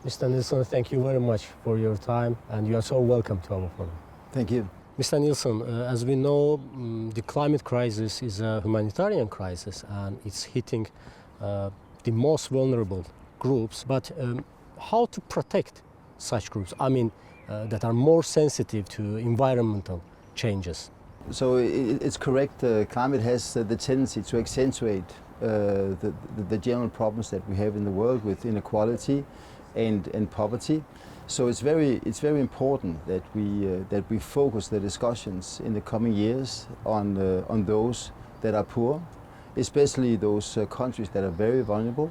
Mr. Nielsen, thank you very much for your time, and you are so welcome to our forum. Thank you. Mr. Nielsen, as we know, the climate crisis is a humanitarian crisis and it's hitting the most vulnerable groups. But how to protect such groups? I mean, that are more sensitive to environmental changes. So it's correct. Climate has the tendency to accentuate the general problems that we have in the world with inequality and poverty. So it's very important that we focus the discussions in the coming years on those that are poor, especially those countries that are very vulnerable,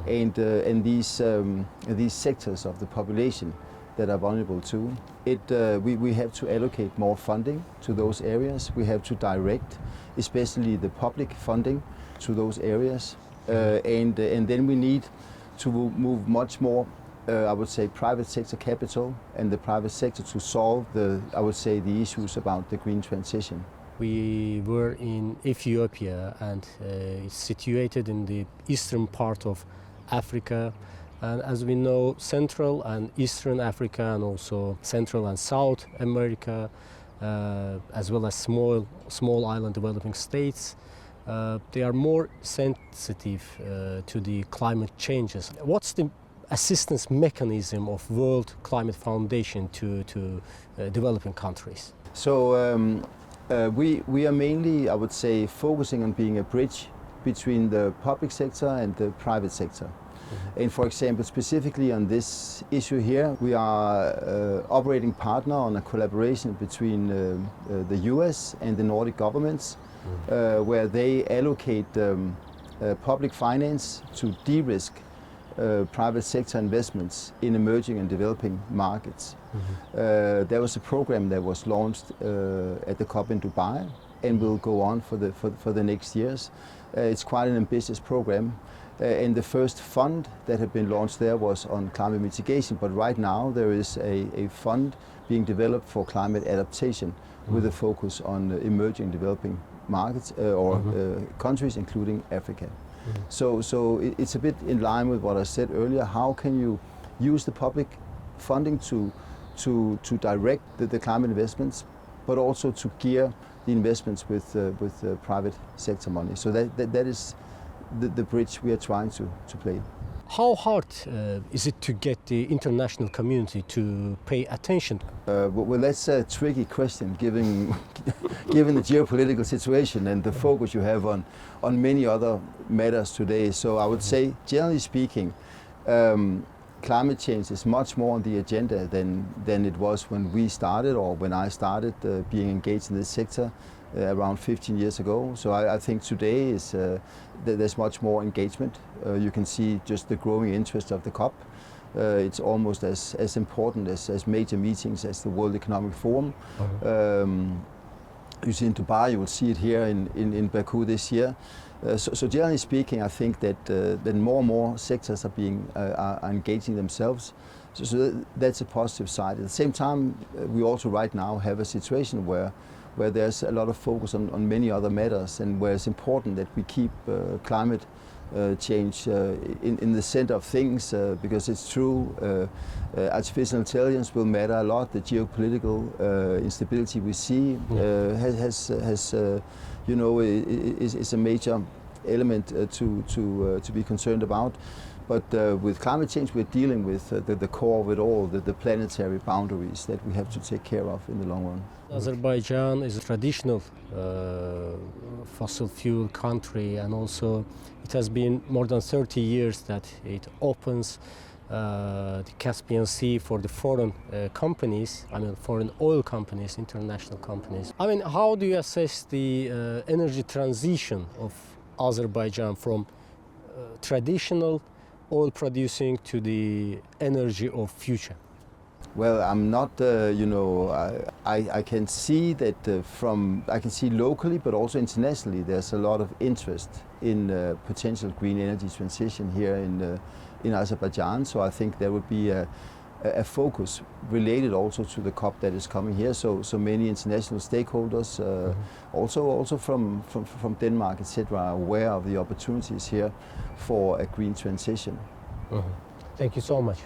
and these sectors of the population that are vulnerable too. We have to allocate more funding to those areas. We have to direct, especially the public funding, to those areas, and then we need to move much more, I would say, private sector capital and the private sector to solve the issues about the green transition. We were in Ethiopia, and it's situated in the eastern part of Africa. And as we know, Central and Eastern Africa, and also Central and South America, as well as small island developing states, they are more sensitive to the climate changes. What's the assistance mechanism of World Climate Foundation to developing countries? So we are mainly, I would say, focusing on being a bridge between the public sector and the private sector. And for example, specifically on this issue here, we are operating partner on a collaboration between the US and the Nordic governments, where they allocate public finance to de-risk private sector investments in emerging and developing markets. There was a program that was launched at the COP in Dubai and will go on for the next years. It's quite an ambitious program. And the first fund that had been launched there was on climate mitigation, but right now there is a fund being developed for climate adaptation with a focus on emerging developing markets or countries, including Africa. So it's a bit in line with what I said earlier. How can you use the public funding to direct the climate investments, but also to gear the investments with private sector money? So that is the bridge we are trying to play. How hard is it to get the international community to pay attention? Well, that's a tricky question, given the geopolitical situation and the focus you have on many other matters today. So I would say, generally speaking, climate change is much more on the agenda than it was when we started, or when I started being engaged in this sector around 15 years ago. So I think today there's much more engagement. You can see just the growing interest of the COP. It's almost as important as major meetings as the World Economic Forum. You see in Dubai, you will see it here in Baku this year. So generally speaking, I think that more and more sectors are engaging themselves. So that's a positive side. At the same time, we also right now have a situation where there's a lot of focus on many other matters, and where it's important that we keep climate change in the center of things, because it's true, artificial intelligence will matter a lot. The geopolitical instability we see is a major element to be concerned about. But with climate change, we're dealing with the core of it all, the planetary boundaries that we have to take care of in the long run. Azerbaijan is a traditional fossil fuel country, and also it has been more than 30 years that it opens the Caspian Sea for the foreign companies, foreign oil companies, international companies. How do you assess the energy transition of Azerbaijan from traditional oil producing to the energy of future? Well, I'm not, I can see that I can see locally, but also internationally, there's a lot of interest in potential green energy transition here in Azerbaijan. So I think there would be a focus related also to the COP that is coming here. So many international stakeholders, also from Denmark, etc., are aware of the opportunities here for a green transition. Thank you so much.